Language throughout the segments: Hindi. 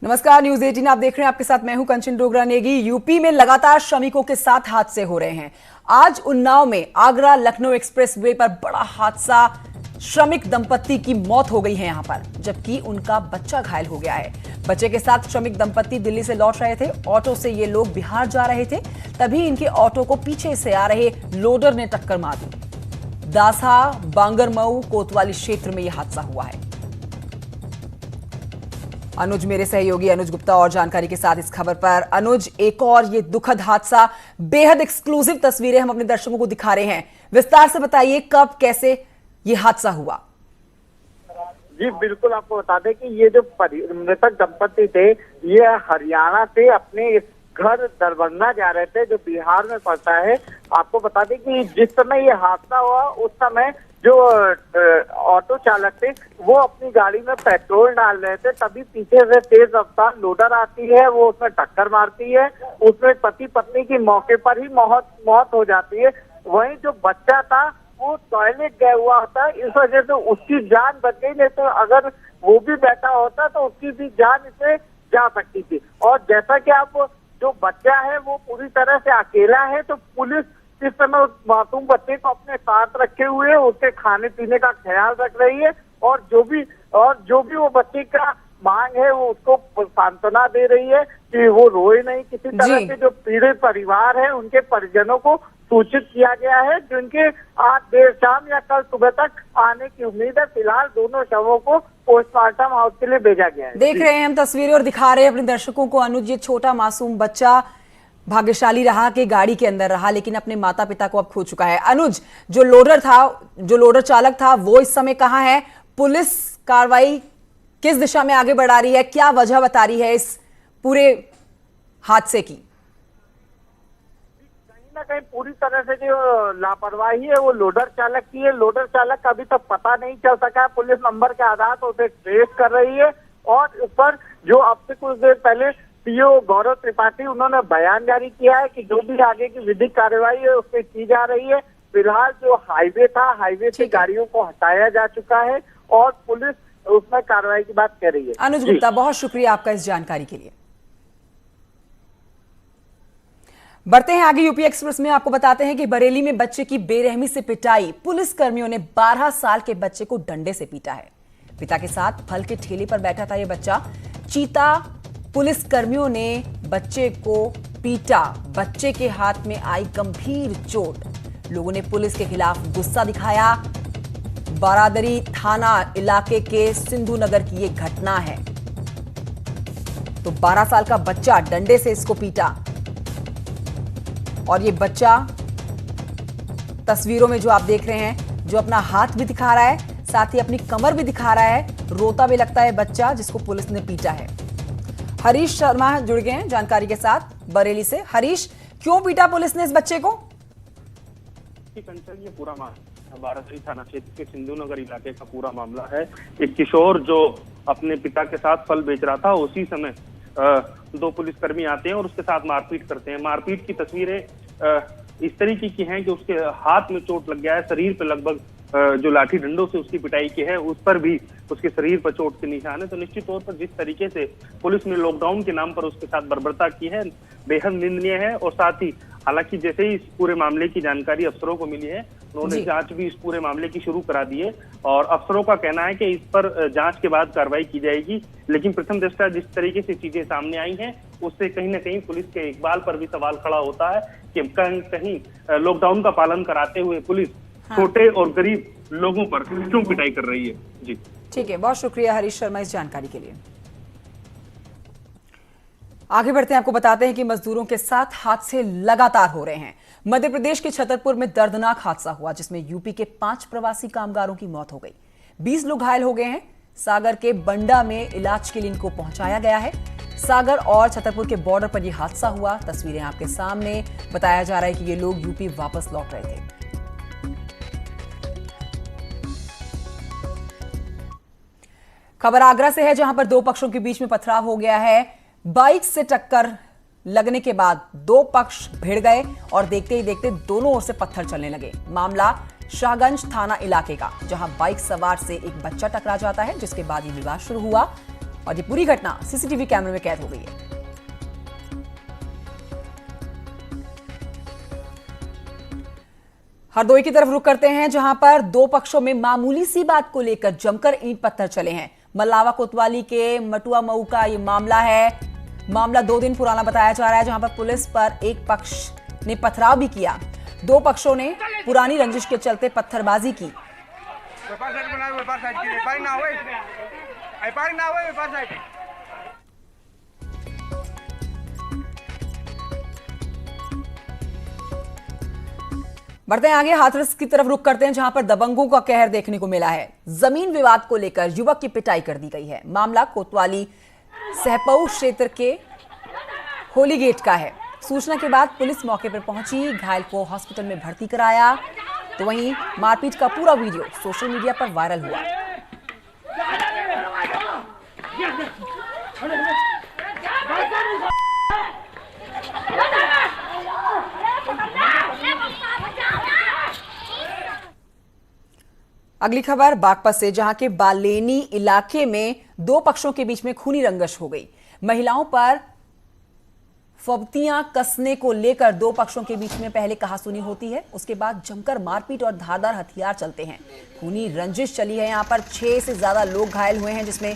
नमस्कार, न्यूज 18 आप देख रहे हैं। आपके साथ मैं हूं कंचन डोगरा नेगी। यूपी में लगातार श्रमिकों के साथ हादसे हो रहे हैं। आज उन्नाव में आगरा लखनऊ एक्सप्रेसवे पर बड़ा हादसा, श्रमिक दंपत्ति की मौत हो गई है यहां पर, जबकि उनका बच्चा घायल हो गया है। बच्चे के साथ श्रमिक दंपत्ति दिल्ली से लौट रहे थे। ऑटो से ये लोग बिहार जा रहे थे, तभी इनके ऑटो को पीछे से आ रहे लोडर ने टक्कर मार दी। दासा बांगरमऊ कोतवाली क्षेत्र में यह हादसा हुआ है। अनुज मेरे सहयोगी अनुज गुप्ता और जानकारी के साथ इस खबर पर। अनुज, एक और ये दुखद हादसा, बेहद एक्सक्लूसिव तस्वीरें हम अपने दर्शकों को दिखा रहे हैं। विस्तार से बताइए कब कैसे ये हादसा हुआ। जी बिल्कुल, आपको बता दें कि ये जो मृतक दंपति थे, ये हरियाणा से अपने घर दरभंगा जा रहे थे, जो बिहार में पड़ता है। आपको बता दें कि जिस समय ये हादसा हुआ उस समय जो ऑटो चालक थे वो अपनी गाड़ी में पेट्रोल डाल रहे थे, तभी पीछे से तेज रफ्तार लोडर आती है, वो उसमें टक्कर मारती है। उसमें पति पत्नी की मौके पर ही मौत हो जाती है। वहीं जो बच्चा था वो टॉयलेट गया हुआ होता, इस वजह से उसकी जान बच गई, नहीं तो अगर वो भी बैठा होता तो उसकी भी जान इससे जा सकती थी। और जैसा कि आप, जो बच्चा है वो पूरी तरह से अकेला है, तो पुलिस इस समय उस मासूम बच्चे को अपने साथ रखे हुए उसके खाने पीने का ख्याल रख रही है, और जो भी वो बच्चे का मांग है वो उसको सांत्वना दे रही है कि वो रोए नहीं। किसी तरह से जो पीड़ित परिवार है उनके परिजनों को सूचित किया गया है, जिनके आज देर शाम या कल सुबह तक आने की उम्मीद है। फिलहाल दोनों शवों को पोस्टमार्टम हाउस के लिए भेजा गया है। देख रहे हैं हम तस्वीरें और दिखा रहे हैं अपने दर्शकों को। अनुज, ये छोटा मासूम बच्चा भाग्यशाली रहा कि गाड़ी के अंदर रहा, लेकिन अपने माता पिता को अब खो चुका है। अनुज, जो लोडर चालक था वो इस समय कहाँ है? पुलिस कार्रवाई किस दिशा में आगे बढ़ा रही है? क्या वजह बता रही है इस पूरे हादसे की? कहीं ना कहीं पूरी तरह से जो लापरवाही है वो लोडर चालक की है। लोडर चालक का अभी तक पता नहीं चल सका है। पुलिस नंबर के आधार पर उसे ट्रेस कर रही है, और उस पर जो अब से कुछ देर पहले पीओ गौरव त्रिपाठी उन्होंने बयान जारी किया है कि जो भी आगे की विधिक कार्रवाई है उससे की जा रही है। फिलहाल जो हाईवे था, हाईवे से गाड़ियों को हटाया जा चुका है और पुलिस उसमें कार्रवाई की बात कर रही है। अनुज गुप्ता, बहुत शुक्रिया आपका इस जानकारी के लिए। बढ़ते हैं आगे। यूपी एक्सप्रेस में आपको बताते हैं कि बरेली में बच्चे की बेरहमी से पिटाई, पुलिस कर्मियों ने 12 साल के बच्चे को डंडे से पीटा है। पिता के साथ फल के ठेले पर बैठा था यह बच्चा। चीता पुलिस कर्मियों ने बच्चे को पीटा। बच्चे के हाथ में आई गंभीर चोट। लोगों ने पुलिस के खिलाफ गुस्सा दिखाया। बारादरी थाना इलाके के सिंधु नगर की यह घटना है। तो 12 साल का बच्चा डंडे से इसको पीटा, और ये बच्चा तस्वीरों में जो आप देख रहे हैं, जो अपना हाथ भी दिखा रहा है, साथ ही अपनी कमर भी दिखा रहा है, रोता भी लगता है बच्चा जिसको पुलिस ने पीटा है। हरीश शर्मा जुड़ गए हैं जानकारी के साथ बरेली से। हरीश, क्यों पीटा पुलिस ने इस बच्चे को? कंचन, ये पूरा मामला बारादरी थाना क्षेत्र के सिंधु नगर इलाके का पूरा मामला है। एक किशोर जो अपने पिता के साथ फल बेच रहा था, उसी समय दो पुलिसकर्मी आते हैं और उसके साथ मारपीट करते हैं। मारपीट की तस्वीरें इस तरीके की हैं कि उसके हाथ में चोट लग गया है। शरीर पे लगभग जो लाठी डंडों से उसकी पिटाई की है उस पर भी उसके शरीर पर चोट के निशान है। तो निश्चित तौर पर जिस तरीके से पुलिस ने लॉकडाउन के नाम पर उसके साथ बर्बरता की है, बेहद निंदनीय है। और साथ ही हालांकि जैसे ही इस पूरे मामले की जानकारी अफसरों को मिली है, उन्होंने जांच भी इस पूरे मामले की शुरू करा दी है, और अफसरों का कहना है कि इस पर जांच के बाद कार्रवाई की जाएगी। लेकिन प्रथम दृष्टया जिस तरीके से चीजें सामने आई हैं, उससे कहीं ना कहीं पुलिस के इकबाल पर भी सवाल खड़ा होता है कि कहीं लॉकडाउन का पालन कराते हुए पुलिस छोटे और गरीब लोगों पर क्यों पिटाई कर रही है। जी ठीक है, बहुत शुक्रिया हरीश शर्मा इस जानकारी के लिए। आगे बढ़ते हैं, आपको बताते हैं कि मजदूरों के साथ हादसे लगातार हो रहे हैं। मध्य प्रदेश के छतरपुर में दर्दनाक हादसा हुआ, जिसमें यूपी के 5 प्रवासी कामगारों की मौत हो गई। 20 लोग घायल हो गए हैं। सागर के बंडा में इलाज के लिए इनको पहुंचाया गया है। सागर और छतरपुर के बॉर्डर पर यह हादसा हुआ। तस्वीरें आपके सामने। बताया जा रहा है कि ये लोग यूपी वापस लौट रहे थे। खबर आगरा से है, जहां पर दो पक्षों के बीच में पथराव हो गया है। बाइक से टक्कर लगने के बाद दो पक्ष भिड़ गए और देखते ही देखते दोनों ओर से पत्थर चलने लगे। मामला शाहगंज थाना इलाके का, जहां बाइक सवार से एक बच्चा टकरा जाता है, जिसके बाद ये विवाद शुरू हुआ। और ये पूरी घटना सीसीटीवी कैमरे में कैद हो गई है। हरदोई की तरफ रुख करते हैं, जहां पर दो पक्षों में मामूली सी बात को लेकर जमकर ईंट पत्थर चले हैं। मल्लावा कोतवाली के मटुआ मऊ का ये मामला है। मामला 2 दिन पुराना बताया जा रहा है, जहां पर पुलिस पर एक पक्ष ने पथराव भी किया। दो पक्षों ने पुरानी रंजिश के चलते पत्थरबाजी की। बढ़ते हैं आगे, हाथरस की तरफ रुख करते हैं, जहां पर दबंगों का कहर देखने को मिला है। जमीन विवाद को लेकर युवक की पिटाई कर दी गई है। मामला कोतवाली सहपऊ क्षेत्र के होली गेट का है। सूचना के बाद पुलिस मौके पर पहुंची, घायल को हॉस्पिटल में भर्ती कराया। तो वहीं मारपीट का पूरा वीडियो सोशल मीडिया पर वायरल हुआ। अगली खबर बागपत से, जहां के बालेनी इलाके में दो पक्षों के बीच में खूनी रंगश हो गई। महिलाओं पर फब्तियां कसने को लेकर दो पक्षों के बीच में पहले कहासुनी होती है, उसके बाद जमकर मारपीट और धारदार हथियार चलते हैं। खूनी रंजिश चली है। यहां पर 6 से ज्यादा लोग घायल हुए हैं, जिसमें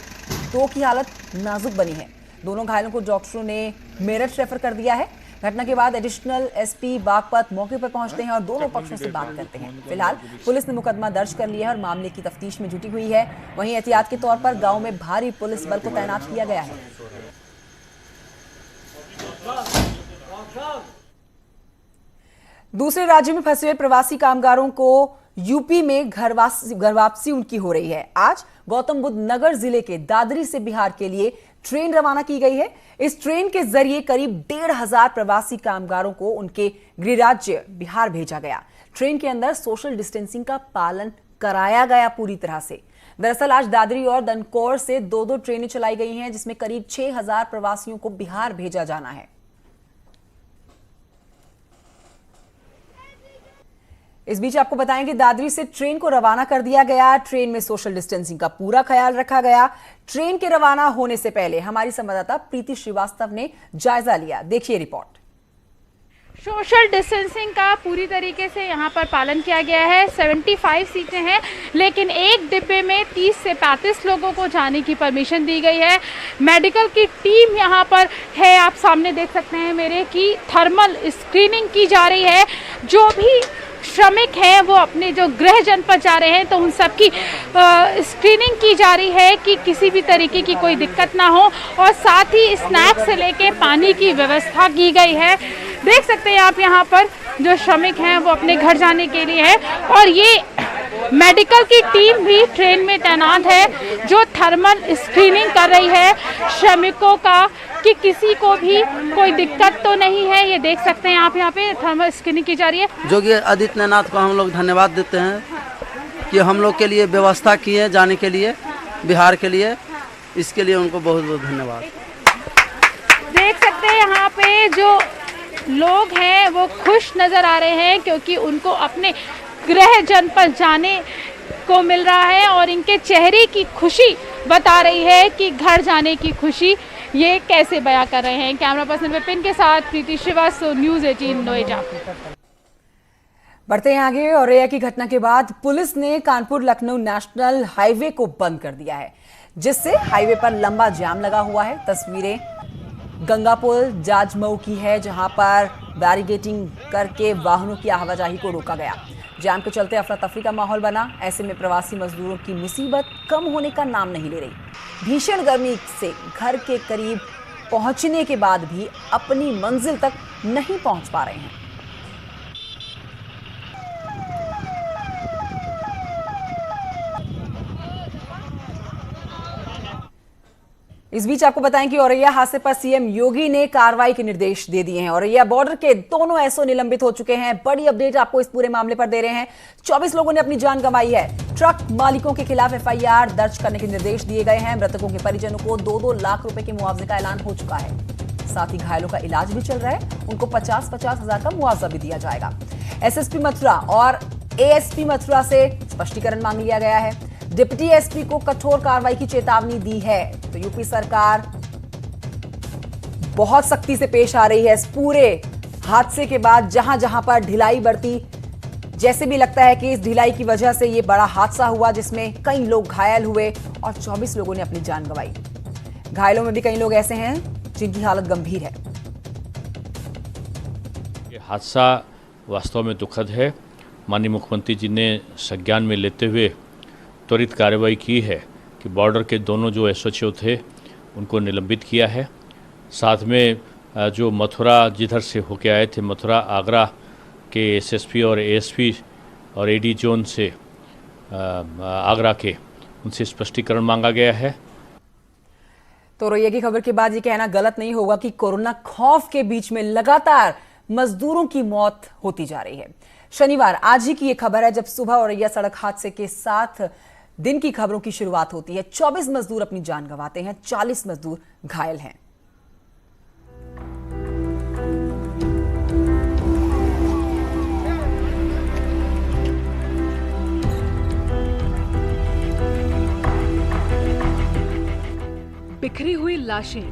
2 की हालत नाजुक बनी है। दोनों घायलों को डॉक्टरों ने मेरठ रेफर कर दिया है। घटना के बाद एडिशनल एसपी बागपत मौके पर पहुंचते हैं और दोनों पक्षों से बात करते हैं। फिलहाल पुलिस ने मुकदमा दर्ज कर लिया है और मामले की तफ्तीश में जुटी हुई है। वहीं एहतियात के तौर पर गांव में भारी पुलिस बल को तैनात किया गया है। दूसरे राज्य में फंसे हुए प्रवासी कामगारों को यूपी में घर वापसी उनकी हो रही है। आज गौतम बुद्ध नगर जिले के दादरी से बिहार के लिए ट्रेन रवाना की गई है। इस ट्रेन के जरिए करीब 1,500 प्रवासी कामगारों को उनके गृह राज्य बिहार भेजा गया। ट्रेन के अंदर सोशल डिस्टेंसिंग का पालन कराया गया पूरी तरह से। दरअसल आज दादरी और दनकौर से 2-2 ट्रेनें चलाई गई हैं, जिसमें करीब 6,000 प्रवासियों को बिहार भेजा जाना है। इस बीच आपको बताएं कि दादरी से ट्रेन को रवाना कर दिया गया। ट्रेन में सोशल डिस्टेंसिंग का पूरा ख्याल रखा गया। ट्रेन के रवाना होने से पहले हमारी संवाददाता प्रीति श्रीवास्तव ने जायजा लिया। देखिए रिपोर्ट। सोशल डिस्टेंसिंग का पूरी तरीके से यहाँ पर पालन किया गया है। 75 सीटें हैं, लेकिन एक डिब्बे में 30 से 35 लोगों को जाने की परमिशन दी गई है। मेडिकल की टीम यहाँ पर है, आप सामने देख सकते हैं मेरे की थर्मल स्क्रीनिंग की जा रही है। जो भी श्रमिक हैं वो अपने जो गृह जनपद जा रहे हैं, तो उन सब की स्क्रीनिंग की जा रही है कि किसी भी तरीके की कोई दिक्कत ना हो। और साथ ही स्नैक्स से लेके पानी की व्यवस्था की गई है। देख सकते हैं आप यहाँ पर जो श्रमिक हैं वो अपने घर जाने के लिए है। और ये मेडिकल की टीम भी ट्रेन में तैनात है, जो थर्मल स्क्रीनिंग कर रही है श्रमिकों का कि किसी को भी कोई दिक्कत तो नहीं है। ये देख सकते हैं आप, यहाँ पे थर्मल स्क्रीनिंग की जा रही है। योगी आदित्यनाथ को हम लोग धन्यवाद देते हैं कि हम लोग के लिए व्यवस्था की है जाने के लिए बिहार के लिए। इसके लिए उनको बहुत बहुत धन्यवाद। देख सकते हैं यहाँ पे जो लोग हैं वो खुश नज़र आ रहे हैं, क्योंकि उनको अपने गृह जनपद जाने को मिल रहा है और इनके चेहरे की खुशी बता रही है कि घर जाने की खुशी ये कैसे बयां कर रहे हैं। कैमरा पर्सन विपिन के साथ प्रीति श्रीवास्तव, न्यूज़ 18 नोएडा। बढ़ते हैं आगे। औरैया की घटना के बाद पुलिस ने कानपुर लखनऊ नेशनल हाईवे को बंद कर दिया है, जिससे हाईवे पर लंबा जाम लगा हुआ है। तस्वीरें गंगापुल जाजमऊ की है, जहां पर बैरिकेडिंग करके वाहनों की आवाजाही को रोका गया। जाम के चलते अफरा तफरी का माहौल बना। ऐसे में प्रवासी मजदूरों की मुसीबत कम होने का नाम नहीं ले रही। भीषण गर्मी से घर के करीब पहुंचने के बाद भी अपनी मंजिल तक नहीं पहुंच पा रहे हैं। इस बीच आपको बताएं कि औरैया हादसे पर सीएम योगी ने कार्रवाई के निर्देश दे दिए हैं। औरैया बॉर्डर के दोनों एसओ निलंबित हो चुके हैं। बड़ी अपडेट आपको इस पूरे मामले पर दे रहे हैं। 24 लोगों ने अपनी जान गंवाई है। ट्रक मालिकों के खिलाफ एफआईआर दर्ज करने के निर्देश दिए गए हैं। मृतकों के परिजनों को 2-2 लाख रुपए के मुआवजे का ऐलान हो चुका है। साथ ही घायलों का इलाज भी चल रहा है। उनको 50-50 हजार का मुआवजा भी दिया जाएगा। एसएसपी मथुरा और एएसपी मथुरा से स्पष्टीकरण मांग लिया गया है। डिप्टी एसपी को कठोर कार्रवाई की चेतावनी दी है। तो यूपी सरकार बहुत सख्ती से पेश आ रही है इस पूरे हादसे के बाद। जहां जहां पर ढिलाई बरती, जैसे भी लगता है कि इस ढिलाई की वजह से ये बड़ा हादसा हुआ जिसमें कई लोग घायल हुए और 24 लोगों ने अपनी जान गंवाई। घायलों में भी कई लोग ऐसे हैं जिनकी हालत गंभीर है। ये हादसा वास्तव में दुखद है। माननीय मुख्यमंत्री जी ने संज्ञान में लेते हुए त्वरित कार्रवाई की है कि बॉर्डर के दोनों जो एसओएचओ थे उनको निलंबित किया है। साथ में जो मथुरा जिधर से होके आए थे, मथुरा आगरा के एसएसपी और एएसपी और एडी जोन से आगरा के, उनसे स्पष्टीकरण मांगा गया है। तो रोइया की खबर के बाद ये कहना गलत नहीं होगा कि कोरोना खौफ के बीच में लगातार मजदूरों की मौत होती जा रही है। शनिवार आज ही की ये खबर है जब सुबह औरैया सड़क हादसे के साथ दिन की खबरों की शुरुआत होती है। 24 मजदूर अपनी जान गंवाते हैं, 40 मजदूर घायल हैं। बिखरी हुई लाशें,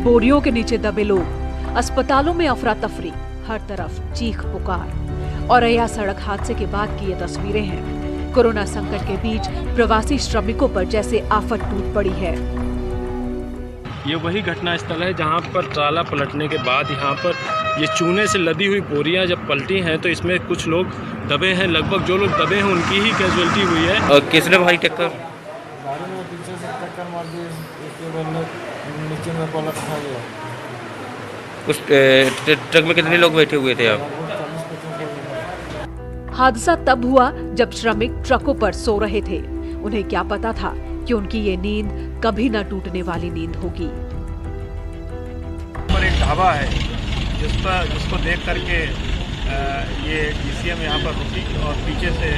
बोरियों के नीचे दबे लोग, अस्पतालों में अफरा तफरी, हर तरफ चीख पुकार। औरैया सड़क हादसे के बाद की ये तस्वीरें हैं। कोरोना संकट के बीच प्रवासी श्रमिकों पर जैसे आफत टूट पड़ी है। ये वही घटना स्थल है जहां पर ट्राला पलटने के बाद यहाँ पर ये चूने से लदी हुई बोरियां जब पलटी हैं तो इसमें कुछ लोग दबे हैं। लगभग जो लोग दबे हैं उनकी ही कैजुअलिटी हुई है। और किसने भाई टक्कर? गाड़ी में पीछे से टक्कर मार दी, उसके बाद नीचे में पलट खा गया। उस ट्रक में कितने लोग बैठे हुए थे आप? हादसा तब हुआ जब श्रमिक ट्रकों पर सो रहे थे। उन्हें क्या पता था कि उनकी ये नींद कभी न टूटने वाली नींद होगी। पर एक ढाबा है जिसको देख करके ये डीसीएम यहाँ पर रुकी और पीछे से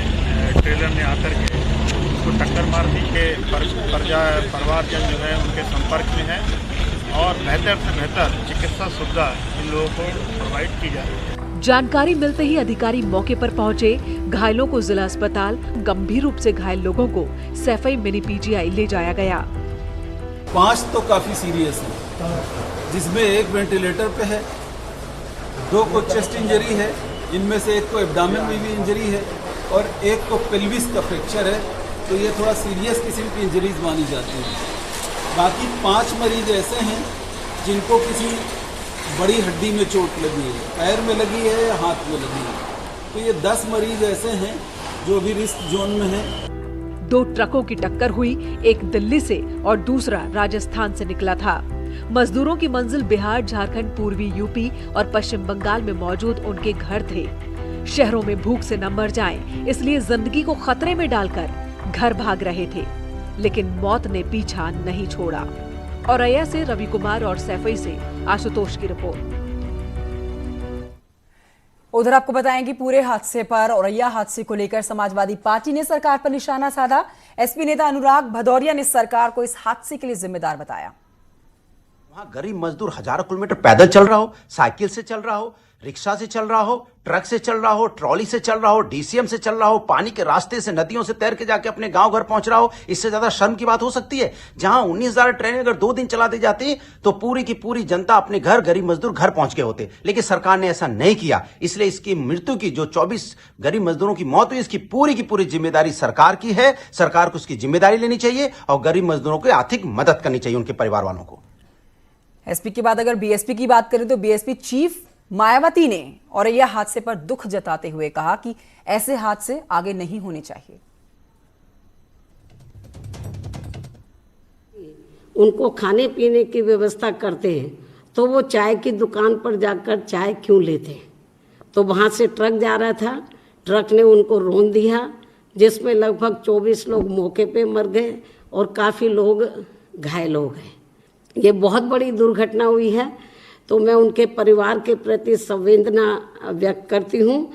ट्रेलर ने आकर के उसको टक्कर मार दी के परिवारजन जो है उनके संपर्क में है और बेहतर से बेहतर चिकित्सा सुविधा इन लोगों को प्रोवाइड की जा रही है। जानकारी मिलते ही अधिकारी मौके पर पहुंचे। घायलों को जिला अस्पताल, गंभीर रूप से घायल लोगों को सैफई मिनी पीजीआई ले जाया गया। 5 तो काफी सीरियस है, जिसमें एक वेंटिलेटर पे है, 2 को चेस्ट इंजरी है, इनमें से एक को एब्डामेन में भी इंजरी है और एक को पेल्विस का फ्रैक्चर है। तो ये थोड़ा सीरियस किस्म की इंजरीज मानी जाती है। बाकी 5 मरीज ऐसे हैं जिनको किसी बड़ी हड्डी में चोट लगी है, पैर में लगी है या हाथ में लगी है। तो ये 10 मरीज ऐसे हैं जो अभी रिस्क जोन में हैं। 2 ट्रकों की टक्कर हुई, एक दिल्ली से और दूसरा राजस्थान से निकला था। मजदूरों की मंजिल बिहार, झारखंड, पूर्वी यूपी और पश्चिम बंगाल में मौजूद उनके घर थे। शहरों में भूख से न मर जाएं, इसलिए जिंदगी को खतरे में डालकर घर भाग रहे थे, लेकिन मौत ने पीछा नहीं छोड़ा। औरैया से रवि कुमार और सैफई से आशुतोष की रिपोर्ट। उधर आपको बताएं कि पूरे हादसे पर, औरैया हादसे को लेकर समाजवादी पार्टी ने सरकार पर निशाना साधा। एसपी नेता अनुराग भदौरिया ने सरकार को इस हादसे के लिए जिम्मेदार बताया। वहां गरीब मजदूर हजारों किलोमीटर पैदल चल रहा हो, साइकिल से चल रहा हो, रिक्शा से चल रहा हो, ट्रक से चल रहा हो, ट्रॉली से चल रहा हो, डीसीएम से चल रहा हो, पानी के रास्ते से, नदियों से तैर के जाके अपने गांव घर पहुंच रहा हो। इससे ज्यादा शर्म की बात हो सकती है? जहां 19,000 ट्रेनें अगर 2 दिन चला दी जाती तो पूरी की पूरी जनता अपने घर, गरीब मजदूर घर पहुंच गए होते। लेकिन सरकार ने ऐसा नहीं किया। इसलिए इसकी मृत्यु की, जो 24 गरीब मजदूरों की मौत हुई, इसकी पूरी जिम्मेदारी सरकार की है। सरकार को उसकी जिम्मेदारी लेनी चाहिए और गरीब मजदूरों की आर्थिक मदद करनी चाहिए, उनके परिवार वालों को। एसपी के बाद अगर बीएसपी की बात करें तो बीएसपी चीफ मायावती ने औरैया हादसे पर दुख जताते हुए कहा कि ऐसे हादसे आगे नहीं होने चाहिए। उनको खाने पीने की व्यवस्था करते हैं तो वो चाय की दुकान पर जाकर चाय क्यों लेते हैं? तो वहाँ से ट्रक जा रहा था, ट्रक ने उनको रौंद दिया, जिसमें लगभग 24 लोग मौके पे मर गए और काफ़ी लोग घायल हो गए। ये बहुत बड़ी दुर्घटना हुई है, तो मैं उनके परिवार के प्रति संवेदना व्यक्त करती हूँ।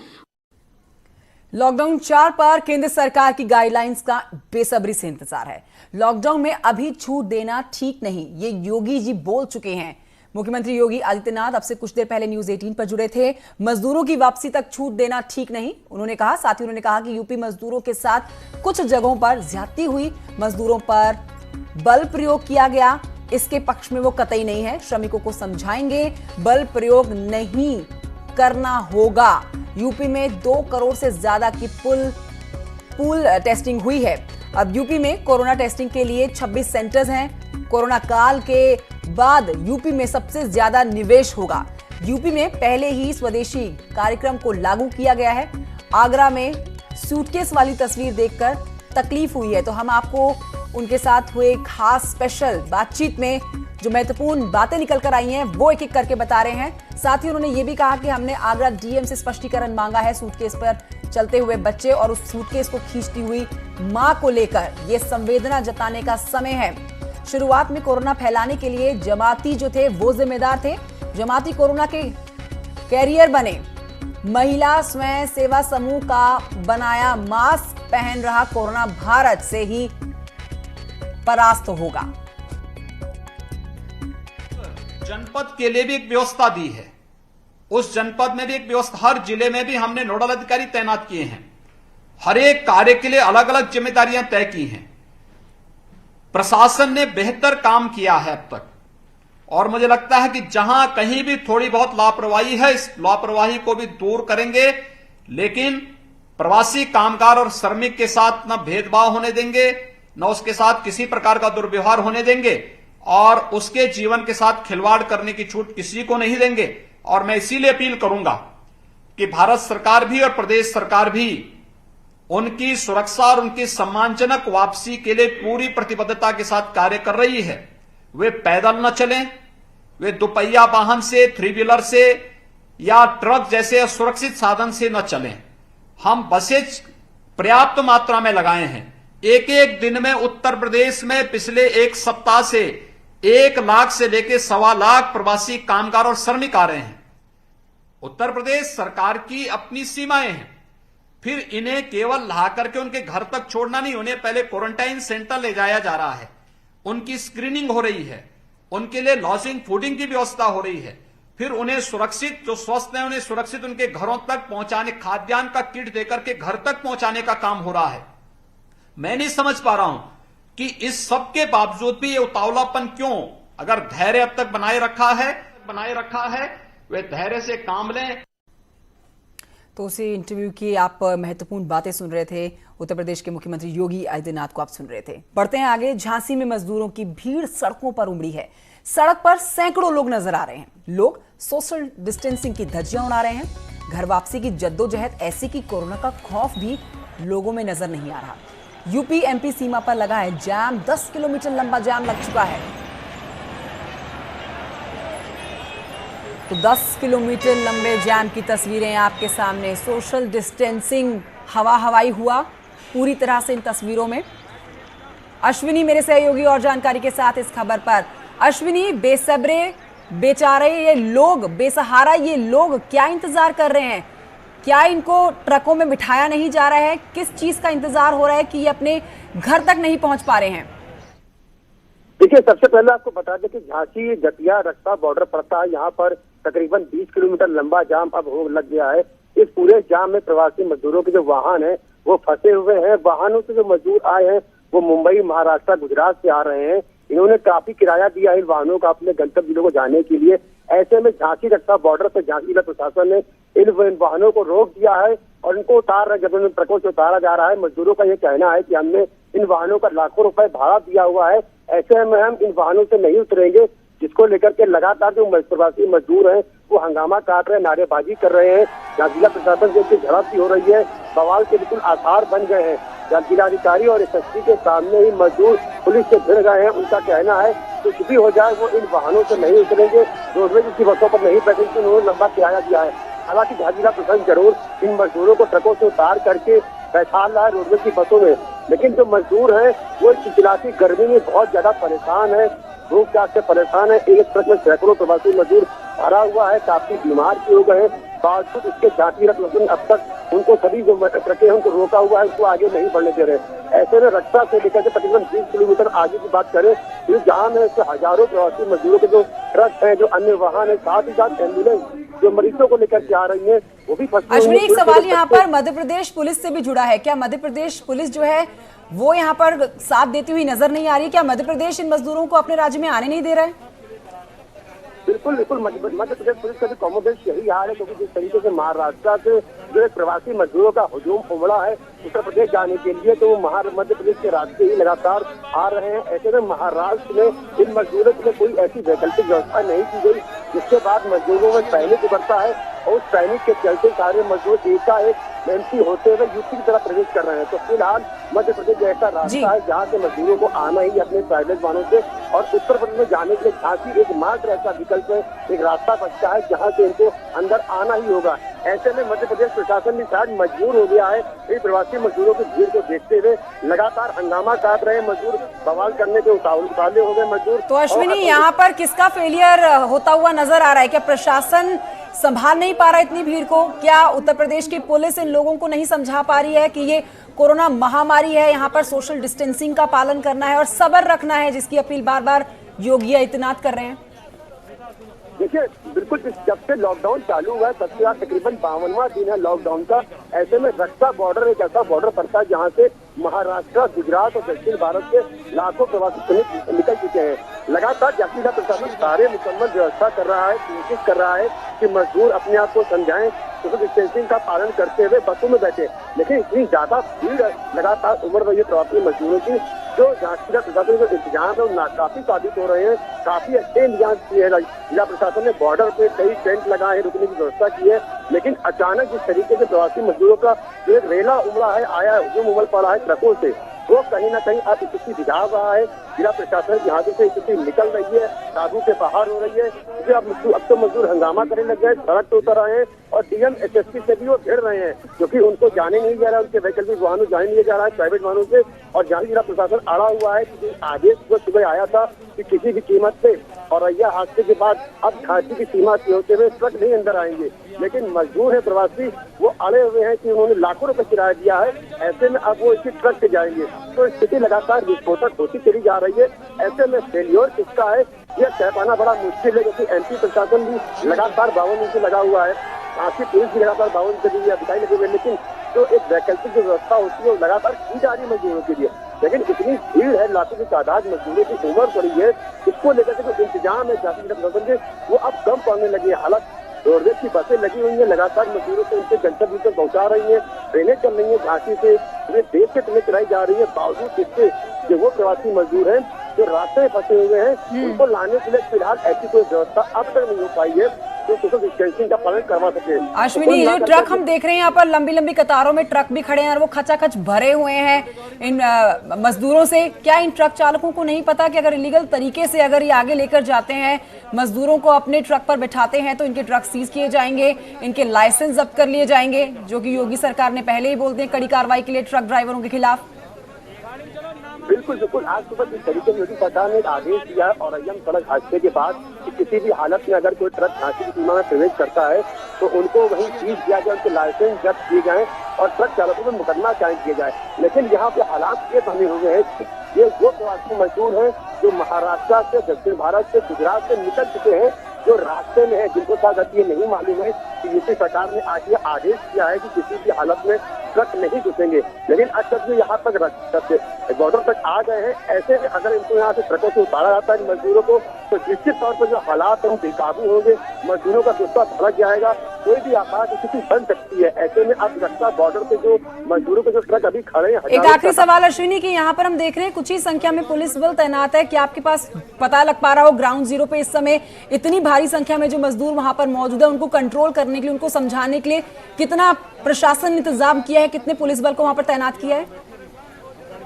लॉकडाउन 4 पर केंद्र सरकार की गाइडलाइंस का बेसब्री से इंतजार है। लॉकडाउन में अभी छूट देना ठीक नहीं, ये योगी जी बोल चुके हैं। मुख्यमंत्री योगी आदित्यनाथ अब से कुछ देर पहले न्यूज 18 पर जुड़े थे। मजदूरों की वापसी तक छूट देना ठीक नहीं, उन्होंने कहा। साथ ही उन्होंने कहा कि यूपी मजदूरों के साथ कुछ जगहों पर ज्यादती हुई, मजदूरों पर बल प्रयोग किया गया, इसके पक्ष में वो कतई नहीं है। श्रमिकों को समझाएंगे, बल प्रयोग नहीं करना होगा। यूपी में 2 करोड़ से ज्यादा की पूल टेस्टिंग हुई है। अब यूपी में कोरोना टेस्टिंग के लिए 26 सेंटर्स हैं। कोरोना काल के बाद यूपी में सबसे ज्यादा निवेश होगा। यूपी में पहले ही स्वदेशी कार्यक्रम को लागू किया गया है। आगरा में सूटकेस वाली तस्वीर देखकर तकलीफ हुई है, तो हम आपको उनके साथ हुए खास स्पेशल बातचीत में जो महत्वपूर्ण बातें निकल कर आई हैं वो एक एक करके बता रहे हैं। साथ ही उन्होंने ये भी कहा कि हमने आगरा डीएम से स्पष्टीकरण मांगा है सूटकेस पर चलते हुए बच्चे और उस सूटकेस को खींचती हुई मां को लेकर। ये संवेदना जताने का समय है। शुरुआत में कोरोना फैलाने के लिए जमाती जो थे वो जिम्मेदार थे। जमाती कोरोना के कैरियर बने। महिला स्वयं सेवा समूह का बनाया मास्क पहन रहा कोरोना भारत से ही परास्त होगा। जनपद के लिए भी एक व्यवस्था दी है, उस जनपद में भी एक व्यवस्था, हर जिले में भी हमने नोडल अधिकारी तैनात किए हैं। हर एक कार्य के लिए अलग अलग जिम्मेदारियां तय की हैं। प्रशासन ने बेहतर काम किया है अब तक, और मुझे लगता है कि जहां कहीं भी थोड़ी बहुत लापरवाही है, इस लापरवाही को भी दूर करेंगे। लेकिन प्रवासी कामगार और श्रमिक के साथ न भेदभाव होने देंगे, न उसके साथ किसी प्रकार का दुर्व्यवहार होने देंगे, और उसके जीवन के साथ खिलवाड़ करने की छूट किसी को नहीं देंगे। और मैं इसीलिए अपील करूंगा कि भारत सरकार भी और प्रदेश सरकार भी उनकी सुरक्षा और उनकी सम्मानजनक वापसी के लिए पूरी प्रतिबद्धता के साथ कार्य कर रही है। वे पैदल न चलें, वे दुपहिया वाहन से, 3 व्हीलर से या ट्रक जैसे सुरक्षित साधन से न चलें। हम बसेज पर्याप्त मात्रा में लगाए हैं। एक एक दिन में उत्तर प्रदेश में पिछले एक सप्ताह से 1 लाख से लेकर 1.25 लाख प्रवासी कामगार और श्रमिक आ रहे हैं। उत्तर प्रदेश सरकार की अपनी सीमाएं हैं। फिर इन्हें केवल ला करके उनके घर तक छोड़ना नहीं, उन्हें पहले क्वारंटाइन सेंटर ले जाया जा रहा है, उनकी स्क्रीनिंग हो रही है, उनके लिए लॉजिंग फूडिंग की व्यवस्था हो रही है। फिर उन्हें सुरक्षित, जो स्वस्थ हैं उन्हें सुरक्षित उनके घरों तक पहुंचाने, खाद्यान्न का किट देकर के घर तक पहुंचाने का काम हो रहा है। मैं नहीं समझ पा रहा हूं कि इस सब के बावजूद भी ये उतावलापन क्यों? अगर धैर्य अब तक बनाए रखा है वे धैर्य से काम लें। तो उसी इंटरव्यू की आप महत्वपूर्ण बातें सुन रहे थे। उत्तर प्रदेश के मुख्यमंत्री योगी आदित्यनाथ को आप सुन रहे थे। बढ़ते हैं आगे। झांसी में मजदूरों की भीड़ सड़कों पर उमड़ी है। सड़क पर सैकड़ों लोग नजर आ रहे हैं। लोग सोशल डिस्टेंसिंग की धज्जियां उड़ा रहे हैं। घर वापसी की जद्दोजहद ऐसी कि कोरोना का खौफ भी लोगों में नजर नहीं आ रहा। यूपी एमपी सीमा पर लगा है जाम। 10 किलोमीटर लंबा जाम लग चुका है। तो 10 किलोमीटर लंबे जाम की तस्वीरें आपके सामने। सोशल डिस्टेंसिंग हवा हवाई हुआ पूरी तरह से इन तस्वीरों में। अश्विनी मेरे सहयोगी और जानकारी के साथ इस खबर पर। अश्विनी, बेसब्रे, बेचारे ये लोग, बेसहारा ये लोग क्या इंतजार कर रहे हैं? क्या इनको ट्रकों में बिठाया नहीं जा रहा है? किस चीज का इंतजार हो रहा है कि ये अपने घर तक नहीं पहुंच पा रहे हैं? देखिए, सबसे पहले आपको बता दें कि झांसी जटिया रक्सा बॉर्डर पड़ता है। यहाँ पर तकरीबन 20 किलोमीटर लंबा जाम अब हो लग गया है। इस पूरे जाम में प्रवासी मजदूरों के जो वाहन है वो फंसे हुए हैं। वाहनों से जो मजदूर आए हैं वो मुंबई, महाराष्ट्र, गुजरात से आ रहे हैं। इन्होंने काफी किराया दिया है इन वाहनों का अपने गंतव्य जिलों को जाने के लिए। ऐसे में झांसी रक्सा बॉर्डर पर झांसी जिला प्रशासन ने इन वाहनों को रोक दिया है और इनको उतार रहे। जब उन्हें ट्रकों से उतारा जा रहा है, मजदूरों का ये कहना है कि हमने इन वाहनों का लाखों रुपए भाड़ा दिया हुआ है, ऐसे में हम इन वाहनों से नहीं उतरेंगे, जिसको लेकर के लगातार जो प्रवासी मजदूर हैं वो हंगामा काट रहे हैं, नारेबाजी कर रहे हैं। जिला प्रशासन से झड़प भी हो रही है। बवाल के बिल्कुल आसार बन गए हैं। जिलाधिकारी और एसएसपी के सामने ही मजदूर पुलिस से भिड़ गए हैं। उनका कहना है कुछ भी हो जाए वो इन वाहनों से नहीं उतरेंगे, रोडवेज की बसों पर नहीं बैठेंगे। उन्होंने लंबा किराया दिया है। हालांकि जिला प्रशासन जरूर इन मजदूरों को ट्रकों से उतार करके बैठा रहा है रोडवेज की बसों में, लेकिन जो मजदूर हैं वो चिलचिलाती गर्मी में बहुत ज्यादा परेशान है, भूख प्यास से परेशान है। एक ट्रक में सैकड़ों प्रवासी मजदूर भरा हुआ है, काफी बीमार भी हो गए हैं। बावजूद इसके जांची अब तक उनको सभी जो ट्रकें हैं उनको रोका हुआ है, उनको आगे नहीं बढ़ने दे रहे। ऐसे में रक्षा से लेकर के तकरीबन 20 किलोमीटर आगे की बात करें तो जाम है, इससे हजारों प्रवासी मजदूरों के जो ट्रक है, जो अन्य वाहन है, साथ ही साथ एम्बुलेंस जो मरीजों को लेकर के आ रही है वो भी फंसी। अश्विनी, एक सवाल यहाँ पर मध्य प्रदेश पुलिस से भी जुड़ा है। क्या मध्य प्रदेश पुलिस जो है वो यहाँ पर साथ देती हुई नजर नहीं आ रही? क्या मध्य प्रदेश इन मजदूरों को अपने राज्य में आने नहीं दे रहा है? बिल्कुल बिल्कुल, मध्य प्रदेश पुलिस का भी कॉमोबेश यही हाल है, क्योंकि जिस तरीके से महाराष्ट्र से जो एक प्रवासी मजदूरों का हुजूम उमड़ा है उत्तर प्रदेश जाने के लिए, तो वो मध्य प्रदेश के रास्ते ही लगातार आ रहे हैं। ऐसे में महाराष्ट्र में इन मजदूरों के लिए कोई ऐसी वैकल्पिक व्यवस्था नहीं की गई, जिसके बाद मजदूरों में पैनिक उभरता है और उस पैनिक के चलते सारे मजदूर एकाएक एमपी होते हुए यूपी की तरफ प्रवेश कर रहे हैं। तो फिलहाल मध्य प्रदेश ऐसा रास्ता है जहाँ से मजदूरों को आना ही अपने प्राइवेट वाहनों से, और उत्तर प्रदेश में जाने के लिए झांसी एकमात्र ऐसा विकल्प है, एक रास्ता बचता है जहाँ से इनको अंदर आना ही होगा। ऐसे में मध्य प्रदेश प्रशासन भी शायद मजबूर हो गया है इन प्रवासी मजदूरों की भीड़ को देखते हुए। लगातार हंगामा काट रहे मजदूर, बवाल करने के उतावले हो गए मजदूर। तो अश्विनी, यहाँ पर किसका फेलियर होता हुआ नजर आ रहा है? क्या प्रशासन संभाल नहीं पा रहा इतनी भीड़ को? क्या उत्तर प्रदेश की पुलिस इन लोगों को नहीं समझा पा रही है कि ये कोरोना महामारी है, यहाँ पर सोशल डिस्टेंसिंग का पालन करना है और सब्र रखना है, जिसकी अपील बार बार योगी आदित्यनाथ कर रहे हैं? देखिए, बिल्कुल जब से लॉकडाउन चालू हुआ है तब से आज तकरीबन 52वां दिन है लॉकडाउन का। ऐसे में रक्षा बॉर्डर एक ऐसा बॉर्डर पड़ता है जहाँ से महाराष्ट्र, गुजरात और दक्षिण भारत के लाखों प्रवासी श्रमिक निकल चुके हैं। लगातार जाति का प्रशासन सारे मुकम्मल व्यवस्था कर रहा है, कोशिश कर रहा है कि मजदूर अपने आप को समझाएं, सोशल डिस्टेंसिंग का पालन करते हुए बसों में बैठे। लेकिन इतनी ज्यादा भीड़ लगातार उमड़ रही है प्रवासी मजदूरों की, जो जाति का प्रशासन जो इंतजाम है वो नाकाफी साबित हो रहे हैं। काफी अच्छे इंतजाम किए हैं जिला प्रशासन ने, बॉर्डर पे कई टेंट लगाए हैं, रुकने की व्यवस्था की है। लेकिन अचानक जिस तरीके से प्रवासी मजदूरों का एक रेला उमड़ा है, आया हुजूम उमड़ पड़ा है ट्रकों से, वो कहीं ना कहीं अब स्थिति बिगाड़ रहा है। जिला प्रशासन की हाथों से स्थिति निकल रही है, काबू के बाहर हो रही है। अब तो मजदूर हंगामा करने लग गए, सड़क पे उतर आए हैं और डीएम एसएसपी से भी वो भिड़ रहे हैं, क्योंकि उनको जाने नहीं जा रहा है, उनके वैकल्पिक वाहनों जाने नहीं जा रहा है, प्राइवेट वाहनों से। और जहाँ जिला प्रशासन अड़ा हुआ है कि आदेश सुबह आया था कि किसी भी कीमत पे औरैया हादसे के बाद अब झांसी की सीमा से होते हुए ट्रक नहीं अंदर आएंगे। लेकिन मजदूर है प्रवासी, वो अड़े हुए हैं कि उन्होंने लाखों रुपए किराया दिया है, ऐसे में अब वो इसी ट्रक से जाएंगे। तो स्थिति लगातार विस्फोटक होती चली जा रही है। ऐसे में फेल्योर किसका है यह कह पाना बड़ा मुश्किल है, क्योंकि एमपी प्रशासन भी लगातार 52 दिन से लगा हुआ है, झांसी पुलिस भी लगातार 52 दिन से अभियान लगे हुए, लेकिन जो एक वैकल्पिक जो व्यवस्था होती है वो लगातार की जा रही है मजदूरों के लिए। लेकिन इतनी भीड़ है, लाखों की तादाद मजदूरों की उम्र पड़ी है, इसको लेकर के जो इंतजाम है जाति प्रशासन के वो अब कम पड़ने लगे। हालांकि रोडवेज की बसें लगी हुई है, लगातार मजदूरों को उनके गंतव्य तक पहुंचा रही है, ट्रेनें चल रही है झांसी से, पूरे देश के ट्रेनें चलाई जा रही है। बावजूद इसके जो वो प्रवासी मजदूर हैं जो रास्ते में फंसे हुए हैं, उनको लाने के लिए फिलहाल ऐसी कोई व्यवस्था अब तक नहीं हो पाई है जो सोशल डिस्टेंसिंग का पालन करवा सके। अश्विनी, ये जो ट्रक हम देख रहे हैं यहाँ पर लंबी लंबी कतारों में ट्रक भी खड़े हैं और वो खचाखच भरे हुए हैं इन मजदूरों से। क्या इन ट्रक चालकों को नहीं पता कि अगर इलीगल तरीके से अगर ये आगे लेकर जाते हैं, मजदूरों को अपने ट्रक पर बिठाते हैं, तो इनके ट्रक सीज किए जाएंगे, इनके लाइसेंस जब्त कर लिए जाएंगे, जो कि योगी सरकार ने पहले ही बोल दिए कड़ी कार्रवाई के लिए ट्रक ड्राइवरों के खिलाफ? बिल्कुल बिल्कुल, आज सुबह जिस तरीके से योगी सरकार ने एक आदेश दिया है और अय्यम सड़क हादसे के बाद कि किसी भी हालत में अगर कोई ट्रक झांसी की सीमा में प्रवेश करता है तो उनको वहीं सीज किया जाए, उनके लाइसेंस जब्त किए जाए और ट्रक चालकों पर मुकदमा कायम किया जाए। लेकिन यहाँ पे हालात ये बने हुए हैं कि ये वो प्रवासी मजदूर हैं जो महाराष्ट्र से, दक्षिण भारत से, गुजरात से निकल चुके हैं, जो रास्ते में है, जिनको शायद ये नहीं मालूम है कि यूपी सरकार ने आज ये आदेश किया है कि किसी भी हालत में ट्रक नहीं घुसेंगे। लेकिन अब तक जो यहाँ तक बॉर्डर तक आ गए हैं, ऐसे में अगर इनको यहाँ से ट्रकों से उतारा जाता है मजदूरों को, तो निश्चित तौर पर जो हालात हैं बेकाबू होंगे, मजदूरों का गुस्सा भड़क जाएगा, कोई भी आपात स्थिति बन सकती है। ऐसे में अब रक्षा बॉर्डर पे जो मजदूरों के जो ट्रक अभी खड़े हैं। एक आखिरी सवाल अश्विनी, की यहाँ पर हम देख रहे हैं कुछ ही संख्या में पुलिस बल तैनात है, क्या आपके पास पता लग पा रहा हो ग्राउंड जीरो पे इस समय इतनी भारी संख्या में जो मजदूर वहां पर मौजूद है, उनको कंट्रोल करने के लिए, उनको समझाने के लिए कितना प्रशासन ने इंतजाम किया है, कितने पुलिस बल को वहां पर तैनात किया है?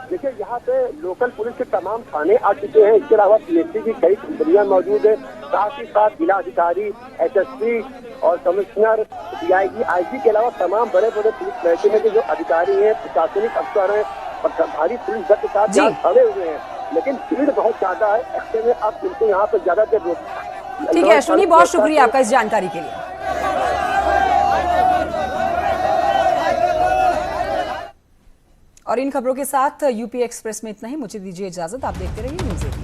देखिए, यहाँ पे लोकल पुलिस के तमाम थाने आ चुके हैं, इसके अलावा पीएससी की कई कंपनियां मौजूद है, साथ ही साथ जिला अधिकारी, एसएसपी और कमिश्नर, डीआईजी, आईजी के अलावा तमाम बड़े बड़े पुलिस महकमे के जो अधिकारी हैं, प्रशासनिक अफसर हैं और भारी पुलिस बल के साथ यहाँ खड़े हुए हैं। लेकिन भीड़ बहुत ज्यादा है, ऐसे में अब इनको यहाँ पर ज्यादा देर ठीक है अश्विनी, बहुत शुक्रिया आपका इस जानकारी के लिए। और इन खबरों के साथ यूपी एक्सप्रेस में इतना ही। मुझे दीजिए इजाजत, आप देखते रहिए न्यूज़ 18।